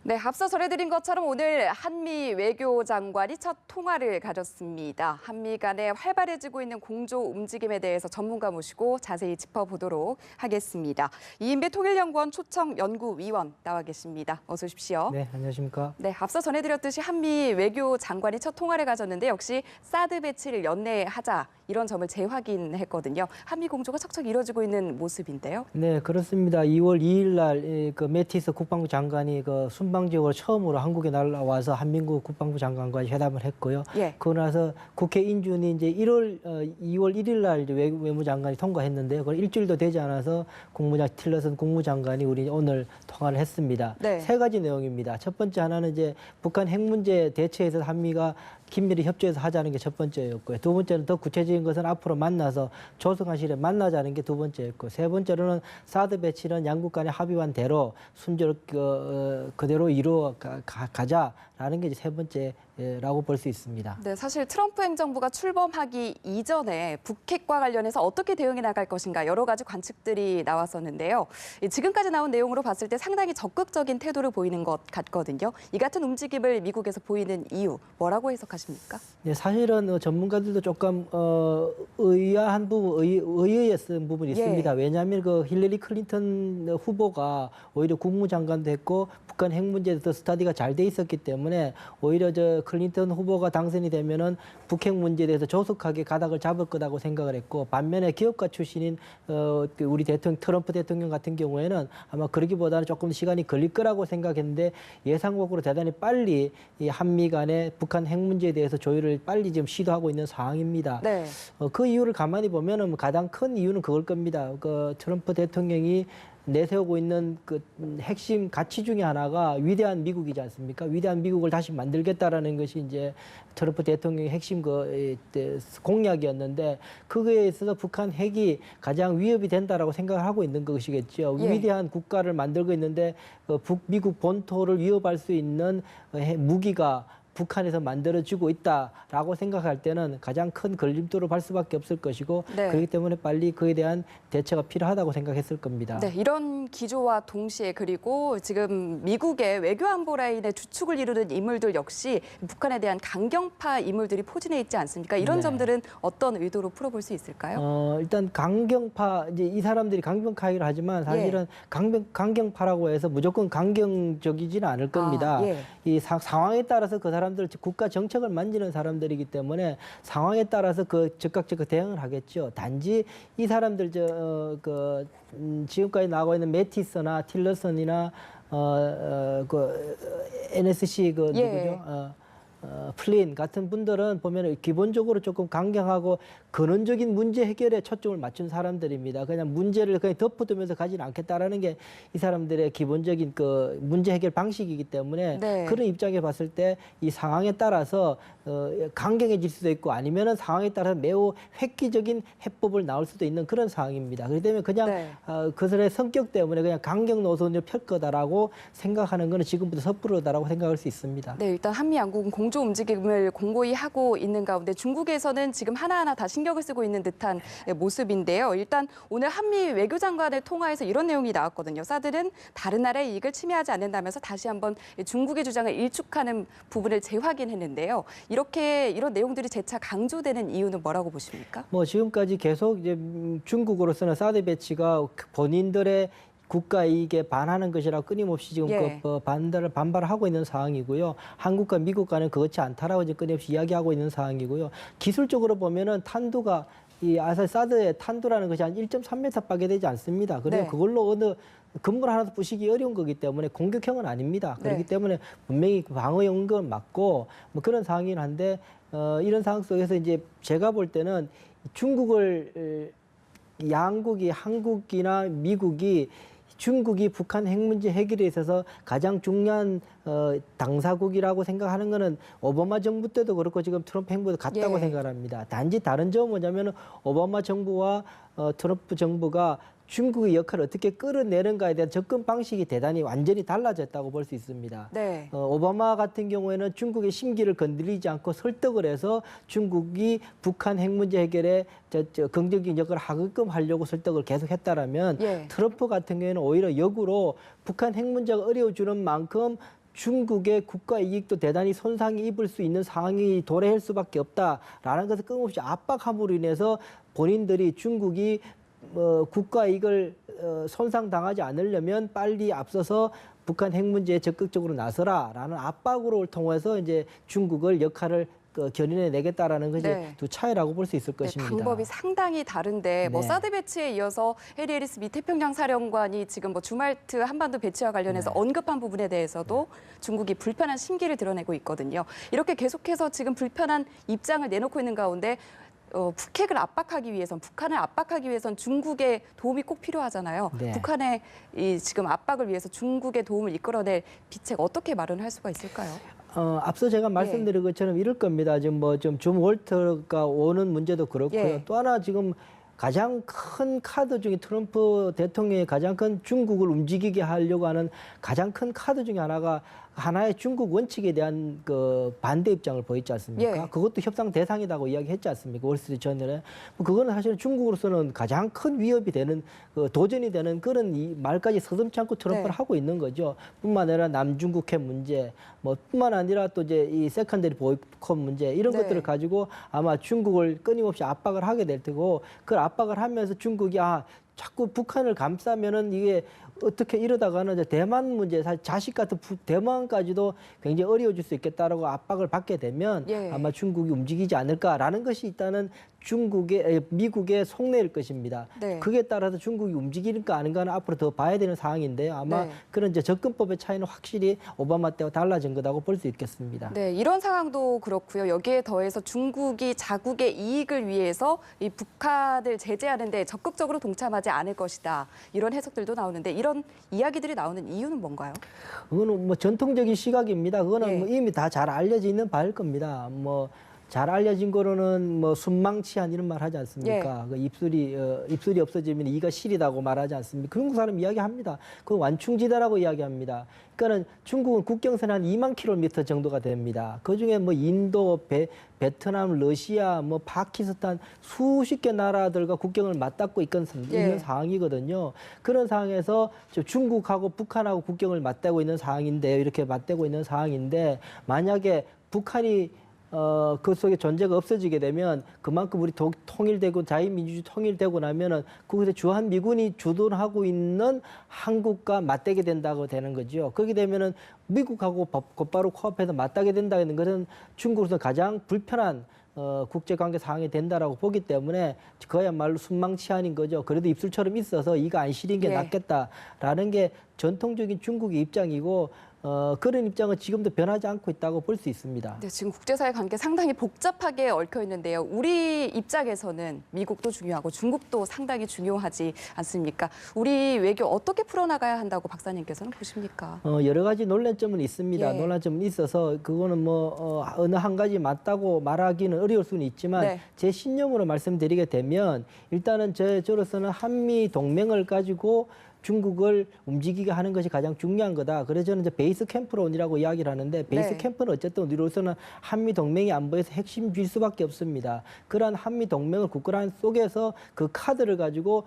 네, 앞서 전해드린 것처럼 오늘 한미 외교장관이 첫 통화를 가졌습니다. 한미 간에 활발해지고 있는 공조 움직임에 대해서 전문가 모시고 자세히 짚어보도록 하겠습니다. 이인배 통일연구원 초청 연구위원 나와 계십니다. 어서 오십시오. 네, 안녕하십니까. 네, 앞서 전해드렸듯이 한미 외교장관이 첫 통화를 가졌는데 역시 사드 배치를 연내하자 이런 점을 재확인했거든요. 한미 공조가 척척 이루어지고 있는 모습인데요. 네, 그렇습니다. 2월 2일 날 그 매티스 국방부 장관이 그 순방 지역으로 처음으로 한국에 날아와서 한민국 국방부 장관과 회담을 했고요. 예. 그러고 나서 국회 인준이 이제 2월 1일 날 이제 외무장관이 통과했는데요. 그걸 일주일도 되지 않아서 틸러슨 국무장관이 우리 오늘 통화를 했습니다. 네. 세 가지 내용입니다. 첫 번째 하나는 이제 북한 핵 문제 대처에서 한미가 긴밀히 협조해서 하자는 게 첫 번째였고요. 두 번째는 더 구체적인 것은 앞으로 만나서 조성한 시일에 만나자는 게 두 번째였고, 세 번째로는 사드 배치는 양국 간의 합의한 대로 순조롭게 그대로 이루어 가자라는 게 이제 세 번째라고 볼 수 있습니다. 네, 사실 트럼프 행정부가 출범하기 이전에 북핵과 관련해서 어떻게 대응해 나갈 것인가 여러 가지 관측들이 나왔었는데요. 지금까지 나온 내용으로 봤을 때 상당히 적극적인 태도를 보이는 것 같거든요. 이 같은 움직임을 미국에서 보이는 이유 뭐라고 해석하십니까? 네, 사실은 전문가들도 조금 의아한 부분, 의외였던 부분이 있습니다. 왜냐하면 그 힐러리 클린턴 후보가 오히려 국무장관도 했고 북한 핵 문제에 대해서 스터디가 잘 돼 있었기 때문에 오히려 저 클린턴 후보가 당선이 되면은 북핵 문제에 대해서 조속하게 가닥을 잡을 거라고 생각을 했고, 반면에 기업가 출신인 우리 트럼프 대통령 같은 경우에는 아마 그러기보다는 조금 시간이 걸릴 거라고 생각했는데 예상외로 대단히 빨리 이 한미 간의 북한 핵 문제에 대해서 조율을 빨리 지금 시도하고 있는 상황입니다. 네. 그 이유를 가만히 보면은 가장 큰 이유는 그걸 겁니다. 그 트럼프 대통령이 내세우고 있는 그 핵심 가치 중에 하나가 위대한 미국이지 않습니까? 위대한 미국을 다시 만들겠다라는 것이 이제 트럼프 대통령의 핵심 공약이었는데, 그거에 있어서 북한 핵이 가장 위협이 된다라고 생각을 하고 있는 것이겠죠. 예. 위대한 국가를 만들고 있는데 미국 본토를 위협할 수 있는 무기가 북한에서 만들어지고 있다라고 생각할 때는 가장 큰 걸림돌을 발 수밖에 없을 것이고, 네. 그렇기 때문에 빨리 그에 대한 대처가 필요하다고 생각했을 겁니다. 네, 이런 기조와 동시에 그리고 지금 미국의 외교안보 라인의 주축을 이루는 인물들 역시 북한에 대한 강경파 인물들이 포진해 있지 않습니까? 이런 네. 점들은 어떤 의도로 풀어볼 수 있을까요? 일단 강경파, 이제 이 사람들이 강경파이기도 하지만 사실은 강경파라고 해서 무조건 강경적이지는 않을 겁니다. 예. 이 상황에 따라서 그 사람들 국가 정책을 만지는 사람들이기 때문에 상황에 따라서 그 즉각 대응을 하겠죠. 단지 이 사람들 지금까지 나오고 있는 매티스나 틸러슨이나 NSC 누구죠? 플린 같은 분들은 보면 기본적으로 조금 강경하고 근원적인 문제 해결에 초점을 맞춘 사람들입니다. 그냥 문제를 그냥 덮어두면서 가지는 않겠다라는 게 이 사람들의 기본적인 그 문제 해결 방식이기 때문에, 네. 그런 입장에 봤을 때 이 상황에 따라서 강경해질 수도 있고 아니면은 상황에 따라서 매우 획기적인 해법을 나올 수도 있는 그런 상황입니다. 그렇기 때문에 그냥 네. 그들의 성격 때문에 그냥 강경 노선을 펼 거다라고 생각하는 것은 지금부터 섣부르다라고 생각할 수 있습니다. 네, 일단 한미 양국은 공조 움직임을 공고히 하고 있는 가운데 중국에서는 지금 하나하나 다 신경을 쓰고 있는 듯한 모습인데요. 일단 오늘 한미 외교장관의 통화에서 이런 내용이 나왔거든요. 사드는 다른 나라의 이익을 침해하지 않는다면서 다시 한번 중국의 주장을 일축하는 부분을 재확인했는데요. 이런 내용들이 재차 강조되는 이유는 뭐라고 보십니까? 지금까지 계속 이제 중국으로서는 사드 배치가 본인들의 국가 이익에 반하는 것이라고 끊임없이 지금 반발을 하고 있는 상황이고요. 한국과 미국 간은 그렇지 않다라고 지금 끊임없이 이야기하고 있는 상황이고요. 기술적으로 보면은 탄두가 이 사드의 탄두라는 것이 한 1.3m밖에 되지 않습니다. 그리고 네. 그걸로 어느 건물 하나도 부시기 어려운 거기 때문에 공격형은 아닙니다. 그렇기 때문에 분명히 방어용인 건 맞고 그런 상황이긴 한데, 이런 상황 속에서 이제 제가 볼 때는 양국이 한국이나 미국이 중국이 북한 핵 문제 해결에 있어서 가장 중요한 당사국이라고 생각하는 것은 오바마 정부 때도 그렇고 지금 트럼프 행보도 같다고 생각합니다. 단지 다른 점은 뭐냐면 오바마 정부와 트럼프 정부가 중국의 역할을 어떻게 끌어내는가에 대한 접근 방식이 완전히 달라졌다고 볼 수 있습니다. 네. 오바마 같은 경우에는 중국의 심기를 건드리지 않고 설득을 해서 중국이 북한 핵 문제 해결에 긍정적인 역할을 하게끔 하려고 설득을 계속했다라면, 트럼프 같은 경우에는 오히려 역으로 북한 핵 문제가 어려워지는 만큼 중국의 국가 이익도 대단히 손상이 입을 수 있는 상황이 도래할 수밖에 없다라는 것을 끊임없이 압박함으로 인해서 본인들이 중국이 국가 이익을 손상당하지 않으려면 빨리 앞서서 북한 핵 문제에 적극적으로 나서라라는 압박으로 통해서 이제 중국을 역할을 견인해 내겠다라는 것이 네. 두 차이라고 볼 수 있을 네, 것입니다. 방법이 상당히 다른데 뭐 네. 사드 배치에 이어서 해리 해리스 미 태평양 사령관이 지금 뭐 주말트 한반도 배치와 관련해서 네. 언급한 부분에 대해서도 중국이 불편한 심기를 드러내고 있거든요. 이렇게 계속해서 지금 불편한 입장을 내놓고 있는 가운데 북핵을 압박하기 위해선 북한을 압박하기 위해선 중국의 도움이 꼭 필요하잖아요. 네. 북한의 이 지금 압박을 위해서 중국의 도움을 이끌어낼 비책 어떻게 마련할 수가 있을까요? 앞서 제가 말씀드린 것처럼 이럴 겁니다. 지금 좀 월터가 오는 문제도 그렇고요. 예. 또 하나 지금 가장 큰 카드 중에 트럼프 대통령의 가장 큰 중국을 움직이게 하려고 하는 가장 큰 카드 중에 하나의 중국 원칙에 대한 그 반대 입장을 보였지 않습니까? 예. 그것도 협상 대상이라고 이야기했지 않습니까? 월스트리트저널에. 그거는 사실 중국으로서는 가장 큰 위협이 되는 도전이 되는 그런 이 말까지 서슴지 않고 트럼프를 네. 하고 있는 거죠. 뿐만 아니라 남중국 핵 문제, 뿐만 아니라 또 이제 이 세컨더리 보이콧 문제 이런 네. 것들을 가지고 아마 중국을 끊임없이 압박을 하게 될 테고 그걸 압박을 하면서 중국이 자꾸 북한을 감싸면은 이게 어떻게 이러다가는 이제 대만 문제, 사실 자식 같은 대만까지도 굉장히 어려워질 수 있겠다라고 압박을 받게 되면 예. 아마 중국이 움직이지 않을까라는 것이 일단은 미국의 속내일 것입니다. 네. 그에 따라서 중국이 움직일까 아닌가는 앞으로 더 봐야 되는 상황인데요. 아마 네. 그런 이제 접근법의 차이는 확실히 오바마 때와 달라진 거라고 볼 수 있겠습니다. 네, 이런 상황도 그렇고요. 여기에 더해서 중국이 자국의 이익을 위해서 이 북한을 제재하는 데 적극적으로 동참하지 않을 것이다. 이런 해석들도 나오는데 이런 이야기들이 나오는 이유는 뭔가요? 그거는 전통적인 시각입니다. 그거는 예. 이미 다 잘 알려져 있는 바일 겁니다. 잘 알려진 거로는 순망치한 이런 말 하지 않습니까? 예. 그 입술이 없어지면 이가 시리다고 말하지 않습니까? 중국 사람 이야기합니다. 그 완충지대라고 이야기합니다. 그러니까는 중국은 국경선 한 2만 킬로미터 정도가 됩니다. 그 중에 인도, 베트남, 러시아, 파키스탄 수십 개 나라들과 국경을 맞닿고 있는 예. 상황이거든요. 그런 상황에서 중국하고 북한하고 국경을 맞대고 있는 상황인데 이렇게 맞대고 있는 상황인데 만약에 북한이 그 속에 존재가 없어지게 되면 그만큼 우리 통일되고 자유민주주의 통일되고 나면은 그곳에 주한 미군이 주둔하고 있는 한국과 맞대게 된다고 되는 거죠. 그렇게 되면은 미국하고 곧바로 코앞에서 맞닿게 된다는 것은 중국으로서 가장 불편한 국제관계 상황이 된다라고 보기 때문에 그야말로 순망치한인 거죠. 그래도 입술처럼 있어서 이가 안 시린 게 예. 낫겠다라는 게 전통적인 중국의 입장이고 그런 입장은 지금도 변하지 않고 있다고 볼 수 있습니다. 네, 지금 국제사회 관계 상당히 복잡하게 얽혀 있는데요. 우리 입장에서는 미국도 중요하고 중국도 상당히 중요하지 않습니까? 우리 외교 어떻게 풀어나가야 한다고 박사님께서는 보십니까? 여러 가지 논란점은 있습니다. 예. 논란점은 있어서 그거는 어느 한 가지 맞다고 말하기는 어려울 수는 있지만 네. 제 신념으로 말씀드리게 되면 일단은 저로서는 한미 동맹을 가지고 중국을 움직이게 하는 것이 가장 중요한 거다. 그래서 저는 이제 베이스 캠프론이라고 이야기를 하는데 베이스 네. 캠프는 어쨌든 우리로서는 한미 동맹이 안보에서 핵심주일 수밖에 없습니다. 그러한 한미 동맹을 굳건한 속에서 그 카드를 가지고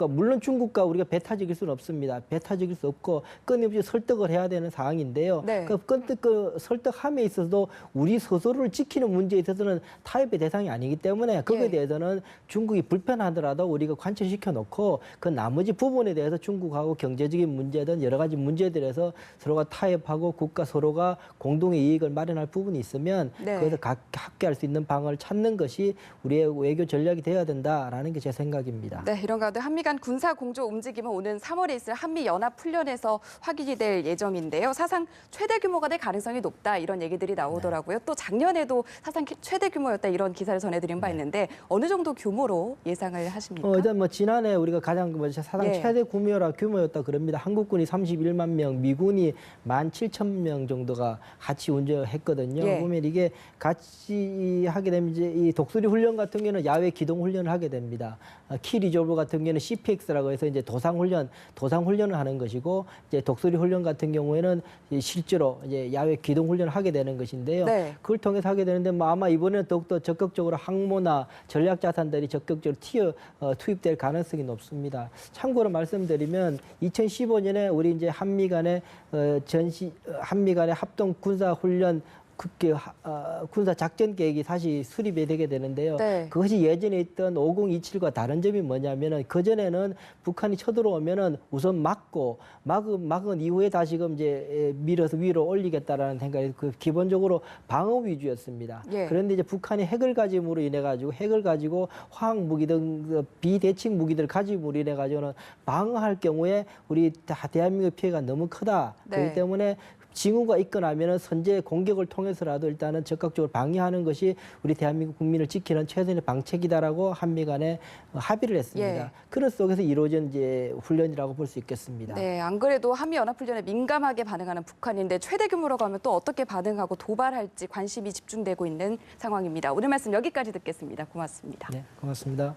물론 중국과 우리가 배타적일 수는 없습니다. 배타적일 수 없고 끊임없이 설득을 해야 되는 상황인데요. 네. 그 설득함에 있어서도 우리 스스로를 지키는 문제에 있어서는 타협의 대상이 아니기 때문에 거기에 예. 대해서는 중국이 불편하더라도 우리가 관철시켜 놓고 그 나머지 부분에 대해서 중국하고 경제적인 문제든 여러 가지 문제들에서 서로가 타협하고 국가 서로가 공동의 이익을 마련할 부분이 있으면 네. 그것을 함께할 수 있는 방을 찾는 것이 우리의 외교 전략이 되어야 된다라는 게 제 생각입니다. 네, 이런 가운데 한미 간 군사 공조 움직임은 오는 3월에 있을 한미 연합 훈련에서 확인이 될 예정인데요. 사상 최대 규모가 될 가능성이 높다 이런 얘기들이 나오더라고요. 또 작년에도 사상 최대 규모였다 이런 기사를 전해드린 바 있는데 어느 정도 규모로 예상을 하십니까? 일단 지난해 우리가 가장 사상 예. 최대 규모였다 그럽니다. 한국군이 31만 명, 미군이 17,000명 정도가 같이 운전했거든요. 예. 보면 이게 같이 하게 되면 이제 이 독수리 훈련 같은 경우는 야외 기동 훈련을 하게 됩니다. 키 리졸버 같은 경우는 CPX라고 해서 이제 도상 훈련을 하는 것이고 이제 독수리 훈련 같은 경우에는 실제로 이제 야외 기동 훈련을 하게 되는 것인데요. 네. 그걸 통해서 하게 되는데 아마 이번에는 더욱더 적극적으로 항모나 전략 자산들이 적극적으로 투입될 가능성이 높습니다. 참고로 말씀드리면 보면 2015년에 우리 이제 한미 간의 한미 간의 합동 군사 훈련 군사 작전 계획이 다시 수립이 되게 되는데요. 네. 그것이 예전에 있던 5027과 다른 점이 뭐냐면은 그전에는 북한이 쳐들어오면은 우선 막은 이후에 다시금 이제 밀어서 위로 올리겠다라는 생각이 기본적으로 방어 위주였습니다. 예. 그런데 이제 북한이 핵을 가짐으로 인해 가지고 핵을 가지고 화학 무기 등 비대칭 무기들을 가짐으로 인해 가지고는 방어할 경우에 우리 대한민국 피해가 너무 크다. 네. 그렇기 때문에 징후가 있거나 하면은 선제 공격을 통해서라도 일단은 적극적으로 방해하는 것이 우리 대한민국 국민을 지키는 최선의 방책이다라고 한미 간에 합의를 했습니다. 예. 그런 속에서 이루어진 이제 훈련이라고 볼 수 있겠습니다. 네, 안 그래도 한미 연합훈련에 민감하게 반응하는 북한인데 최대 규모라고 하면 또 어떻게 반응하고 도발할지 관심이 집중되고 있는 상황입니다. 오늘 말씀 여기까지 듣겠습니다. 고맙습니다. 네, 고맙습니다.